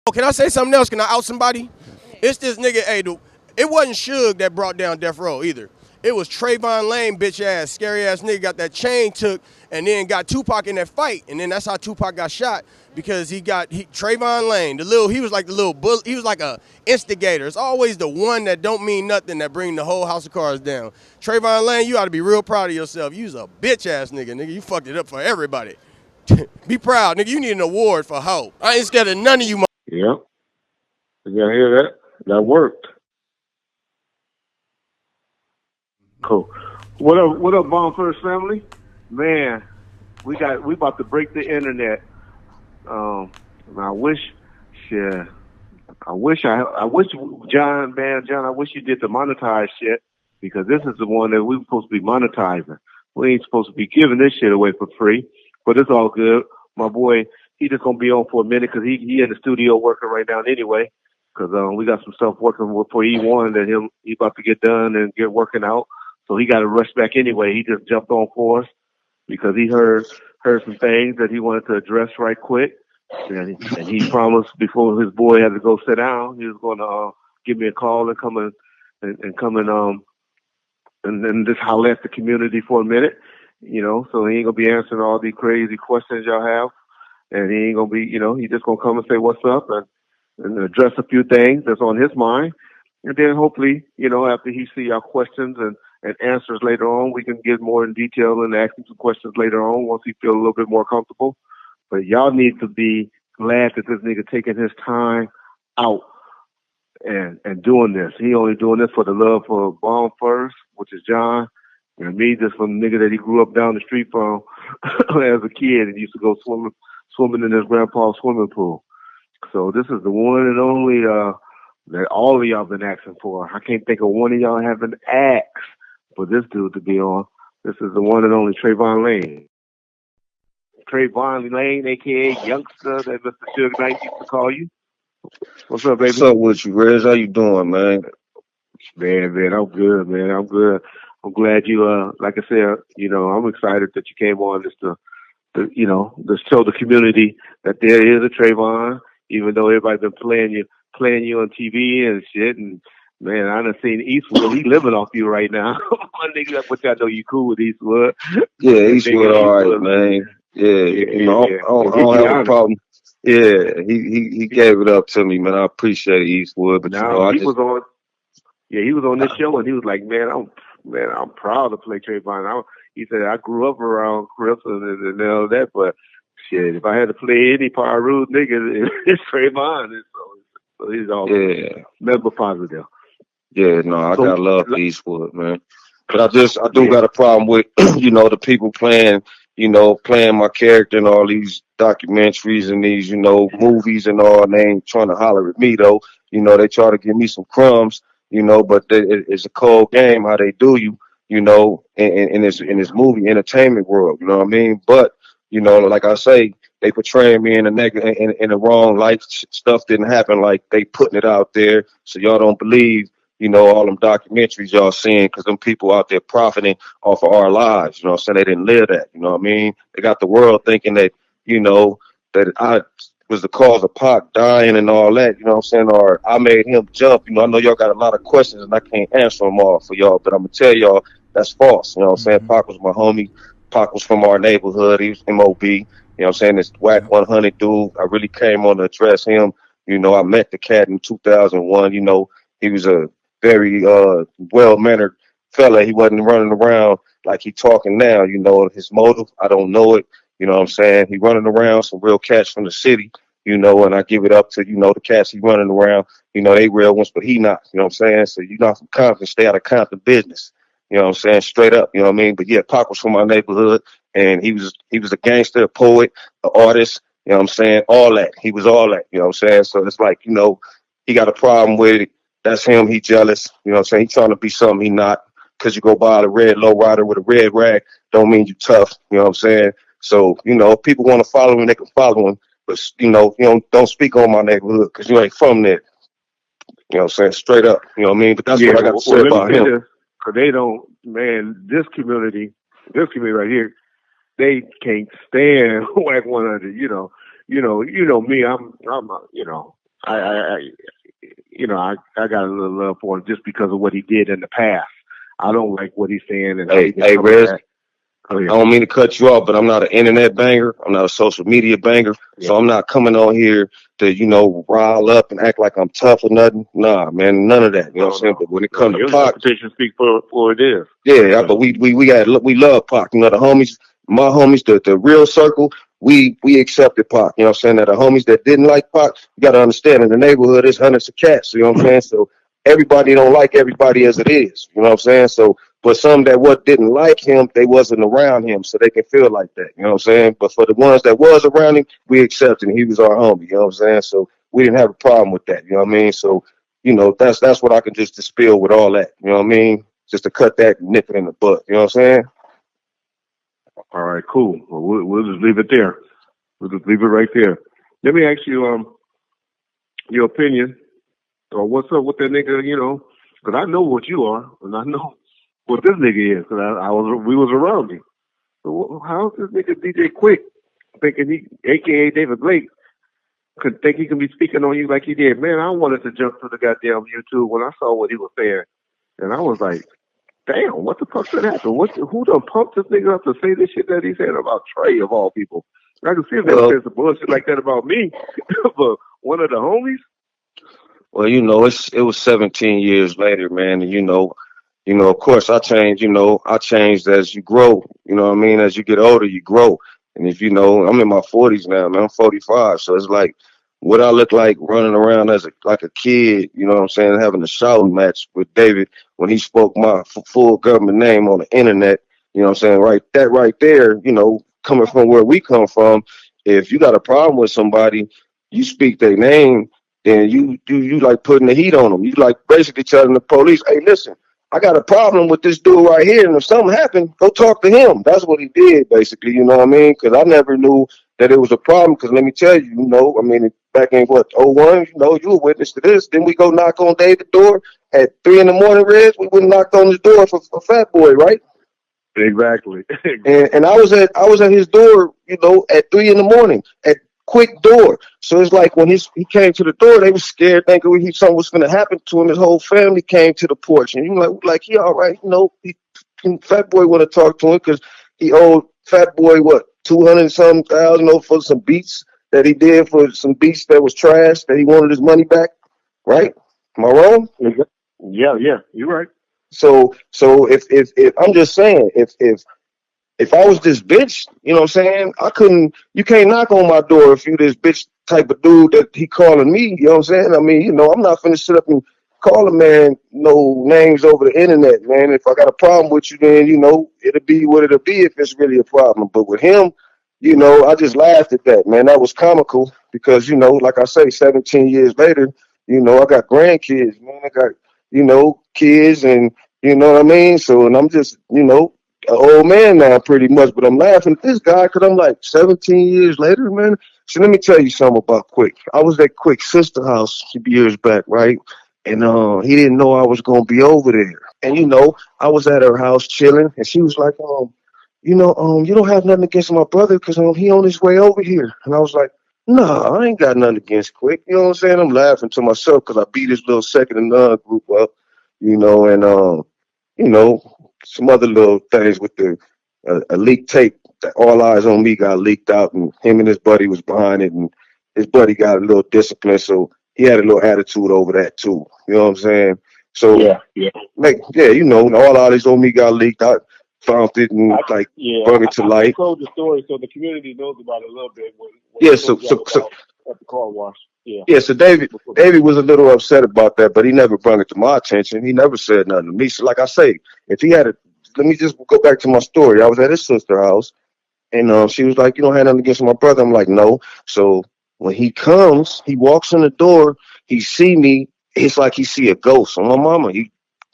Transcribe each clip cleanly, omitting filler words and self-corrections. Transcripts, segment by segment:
Oh, can I say something else? Can I out somebody? It's this nigga, hey, dude. It wasn't Suge that brought down Death Row either. It was Trayvon Lane, bitch ass, scary ass nigga, got that chain took and then got Tupac in that fight. And then that's how Tupac got shot because Trayvon Lane, he was like the little bull, he was like a instigator. It's always the one that don't mean nothing that bring the whole house of cards down. Trayvon Lane, you ought to be real proud of yourself. You was a bitch ass nigga. You fucked it up for everybody. Be proud, nigga. You need an award for hoe. I ain't scared of none of you. Yeah. You gotta hear that? That worked. Cool. What up, Bomb First family? Man, we about to break the internet. Um, I wish, shit, I wish John, man, John, I wish you did the monetize shit because this is the one that we were supposed to be monetizing. We ain't supposed to be giving this shit away for free, but it's all good. My boy, he just gonna be on for a minute because he in the studio working right now anyway. Because we got some stuff working for E1 that he about to get done and get working out. So he got to rush back anyway. He just jumped on for us because he heard some things that he wanted to address right quick. And he promised before his boy had to go sit down, he was going to give me a call and come and then just holler at the community for a minute, so he ain't going to be answering all these crazy questions y'all have. And he ain't going to be, he just going to come and say what's up and address a few things that's on his mind. And then hopefully, after he see our questions and answers later on, we can get more in detail and ask him some questions later on once he feels a little bit more comfortable. But y'all need to be glad that this nigga taking his time out and doing this. He only doing this for the love for Bomb First, which is John, and me just from the nigga that he grew up down the street from as a kid and used to go swimming in his grandpa's swimming pool. So this is the one and only that all of y'all been asking for. I can't think of one of y'all having asked for this dude to be on. This is the one and only Trayvon Lane. Trayvon Lane, aka Youngster, that Mr. Suge Knight used to call you. What's up, What's baby? up with you, Reg? How you doing, man? Man, I'm good, man. I'm good. I'm glad you like I said, I'm excited that you came on just to show the community that there is a Trayvon, even though everybody's been playing you on TV and shit. And man, I done seen Eastwood. He living off you right now. My nigga, which I know you cool with Eastwood. Yeah, That Eastwood, nigga all right, Eastwood, man. Yeah, yeah. I Well, don't he have a honest. problem. Yeah, he gave it up to me, man. I appreciate Eastwood, but Now I he just was on. Yeah, he was on this show and he was like, I'm proud to play Trayvon. He said I grew up around Chris and all that, but shit, if I had to play any Paru nigga, it's Trayvon. So he's all good. yeah, Member positive. yeah. No, I So got love for Eastwood, man. But I do yeah, got a problem with the people playing my character in all these documentaries and these movies and all. And they ain't trying to holler at me though. They try to give me some crumbs. But it's a cold game how they do you. In this movie entertainment world. You know what I mean? But like I say, they portraying me in a negative in the wrong light. Stuff didn't happen like they putting it out there, so y'all don't believe all them documentaries y'all seeing because them people out there profiting off of our lives. You know what I'm saying? They didn't live that. You know what I mean? They got the world thinking that, that I was the cause of Pac dying and all that. You know what I'm saying? Or I made him jump. I know y'all got a lot of questions and I can't answer them all for y'all, but I'm going to tell y'all that's false. You know what I'm saying? Mm-hmm. Pac was my homie. Pac was from our neighborhood. He was MOB. You know what I'm saying? This Yep. Wack100 dude, I really came on to address him. I met the cat in 2001. He was a very well mannered fella. He wasn't running around like he talking now. His motive, I don't know it. You know what I'm saying? He running around some real cats from the city, and I give it up to, the cats he running around, they real ones, but he not, you know what I'm saying? So you not from Compton, stay out of Compton business. You know what I'm saying? Straight up, you know what I mean? But yeah, Pac was from my neighborhood and he was a gangster, a poet, an artist, you know what I'm saying? All that. He was all that, you know what I'm saying? So it's like, he got a problem with it. That's him. He jealous. You know what I'm saying? He trying to be something he not. Because you go by the red low rider with a red rag, don't mean you tough. You know what I'm saying? So, if people want to follow him, they can follow him. But, don't speak on my neighborhood because you ain't from there. You know what I'm saying? Straight up. You know what I mean? But that's yeah. what I got to say Well, let me about say him. this, because they don't, man. This community right here, they can't stand Wack 100. You know me. I'm, I you know, I got a little love for him just because of what he did in the past. I don't like what he's saying and how Hey, he's hey, coming Rez, back. Oh I yeah, don't mean to cut you off, but I'm not an internet banger. I'm not a social media banger. yeah. So I'm not coming on here to, rile up and act like I'm tough or nothing. Nah, man, none of that. You know what I'm No, saying? no, But when it no. comes to Your Pac, reputation speaks for it is. yeah, So but we love Pac. You know, the homies, my homies, the real circle, we accepted Pac. You know what I'm saying? That the homies that didn't like Pac, you gotta understand in the neighborhood there's hundreds of cats. You know what I'm saying? So everybody don't like everybody as it is. You know what I'm saying? So but some that what didn't like him, they wasn't around him, so they can feel like that. You know what I'm saying? But for the ones that was around him, we accepted him. He was our homie. You know what I'm saying? So we didn't have a problem with that. You know what I mean? So that's what I can just dispel with all that. You know what I mean? Just to cut that and nip it in the butt. You know what I'm saying? all right, cool. Well, we'll just leave it there. We'll just leave it right there. Let me ask you your opinion or what's up with that nigga. You know, because I know what you are and I know what this nigga is because we was around him. So how's this nigga DJ Quik thinking he, aka David Blake, could think he can be speaking on you like he did? Man, I wanted to jump to the goddamn YouTube when I saw what he was saying, and I was like, damn, what the fuck did happen? Who done pumped this nigga up to say this shit that he said about Trey of all people? I can see if they were Well, saying some bullshit like that about me, but one of the homies. well, it was 17 years later, man, and of course, I changed. I changed as you grow. You know what I mean? As you get older, you grow. And if I'm in my 40s now, man. I'm 45, so it's like what I look like running around as like a kid. You know what I'm saying? Having a shouting match with David when he spoke my full government name on the internet. You know what I'm saying? Right there. Coming from where we come from, if you got a problem with somebody, you speak their name, then you like putting the heat on them. You like basically telling the police, hey, listen. I got a problem with this dude right here, and if something happened, go talk to him. That's what he did, basically. You know what I mean? Because I never knew that it was a problem. Because let me tell you, I mean, back in what '01, you were witness to this. Then we go knock on David's door at 3 in the morning. Reds, we went and knocked on his door for Fat Boy, right? Exactly. And I was at his door, at 3 in the morning at Quik door. So it's like when he came to the door, they was scared, thinking something was gonna happen to him. His whole family came to the porch, and you like he all right, Fat Boy want to talk to him because he owed Fat Boy what 200 some thousand for some beats that he did for some beats that was trash that he wanted his money back, right? Am I wrong? Yeah, you're right. So if I'm just saying if I was this bitch, you know what I'm saying? You can't knock on my door if you this bitch type of dude that he calling me, you know what I'm saying? I mean, I'm not finna sit up and call a man no names over the internet, man. If I got a problem with you, then, it'll be what it'll be if it's really a problem. But with him, I just laughed at that, man. That was comical because, like I say, 17 years later, I got grandkids, man. I got, kids and, you know what I mean? So, and I'm just, an old man now pretty much, but I'm laughing at this guy because I'm like 17 years later, man. So let me tell you something about Quik. I was at Quik's sister house years back, right? And he didn't know I was gonna be over there. And I was at her house chilling, and she was like, you don't have nothing against my brother because he on his way over here. And I was like, nah, I ain't got nothing against Quik. You know what I'm saying? I'm laughing to myself because I beat this little second and none group up, and you know, some other little things with the a leaked tape that All Eyez on Me got leaked out, and him and his buddy was behind it, and his buddy got a little discipline, so he had a little attitude over that too. You know what I'm saying? So, Yeah. like, yeah, All Eyez on Me got leaked out, found it, and brought it to I light. told the story so the community knows about it a little bit when Yeah, it so comes so out at the car wash. Yeah. Yeah, so David was a little upset about that, but he never brought it to my attention. He never said nothing to me. So, like I say, if he had let me just go back to my story. I was at his sister's house, and she was like, "You don't have nothing against my brother." I'm like, "No." So when he comes, he walks in the door. He see me. It's like he see a ghost. On my mama, he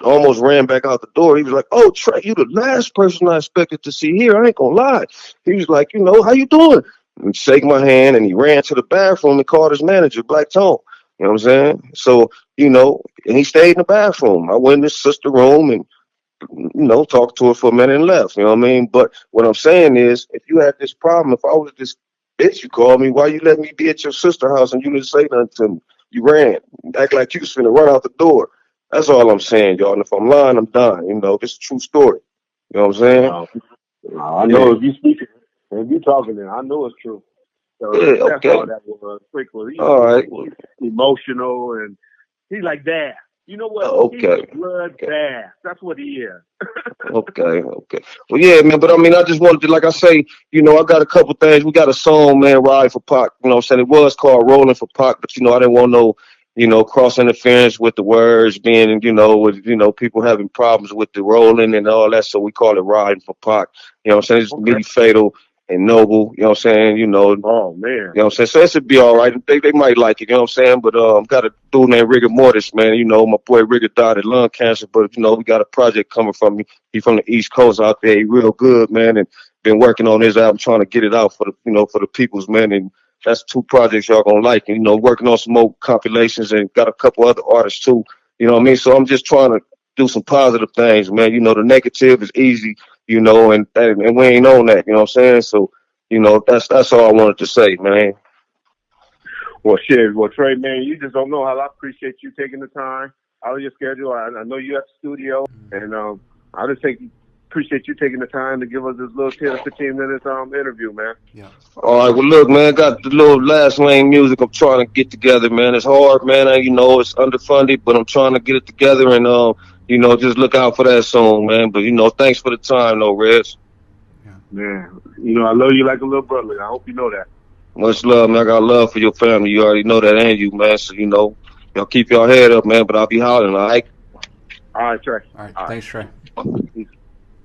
almost ran back out the door. He was like, "Oh, Trey, you the last person I expected to see here. I ain't gonna lie." He was like, "How you doing?" And shake my hand, and he ran to the bathroom and called his manager, Black Tone. You know what I'm saying? So, and he stayed in the bathroom. I went in his sister room and, talked to her for a minute and left. You know what I mean? But what I'm saying is, if you had this problem, if I was this bitch you called me, why you let me be at your sister's house and you didn't say nothing to me? You ran. You act like you was finna run out the door. That's all I'm saying, y'all. And if I'm lying, I'm dying. You know, this is a true story. You know what I'm saying? I know if you speaking, if you talking, then I know it's true. So Yeah, that's okay. all that was. Quik was. All right. He's emotional and he's like that. You know what? Okay. He's a blood bath. That's what he is. Okay. Well, yeah, man. But I mean, I just wanted to, like I say, you know, I got a couple things. We got a song, man, Ride for Pac. You know what I'm saying? It was called Rolling for Pac, but, you know, I didn't want no, you know, cross interference with the words being, you know, with, you know, people having problems with the rolling and all that. So we call it Riding for Pac. You know what I'm saying? It's really fatal and noble. You know what I'm saying? You know. Oh, man. You know what I'm saying? So it should be all right. They might like it, you know what I'm saying? But got a dude named Rigor Mortis, man. You know, my boy Rigor died of lung cancer, but you know, we got a project coming from me. He from the East Coast out there. He real good, man, and been working on his album, trying to get it out for the, you know, for the peoples, man. And that's 2 projects y'all gonna like. And, you know, working on some more compilations and got a couple other artists too. You know what I mean? So I'm just trying to do some positive things, man. You know, the negative is easy, you know, and we ain't on that, you know what I'm saying? So, you know, that's all I wanted to say, man. Well, shit. Well, Trey, man, you just don't know how I appreciate you taking the time out of your schedule. I know you at the studio, and I just appreciate you taking the time to give us this little 10 or 15 minutes interview, man. Yeah. All right, well, look, man, I got the little last lane music I'm trying to get together, man. It's hard, man. You know, it's underfunded, but I'm trying to get it together, and you know, just look out for that song, man. But you know, thanks for the time, though, Reds. Man, you know, I love you like a little brother. I hope you know that. Much love, man. I got love for your family. You already know that, and you, man. So you know, y'all keep your head up, man. But I'll be hollering, all right? All right, Trey. All right. Thanks, Trey.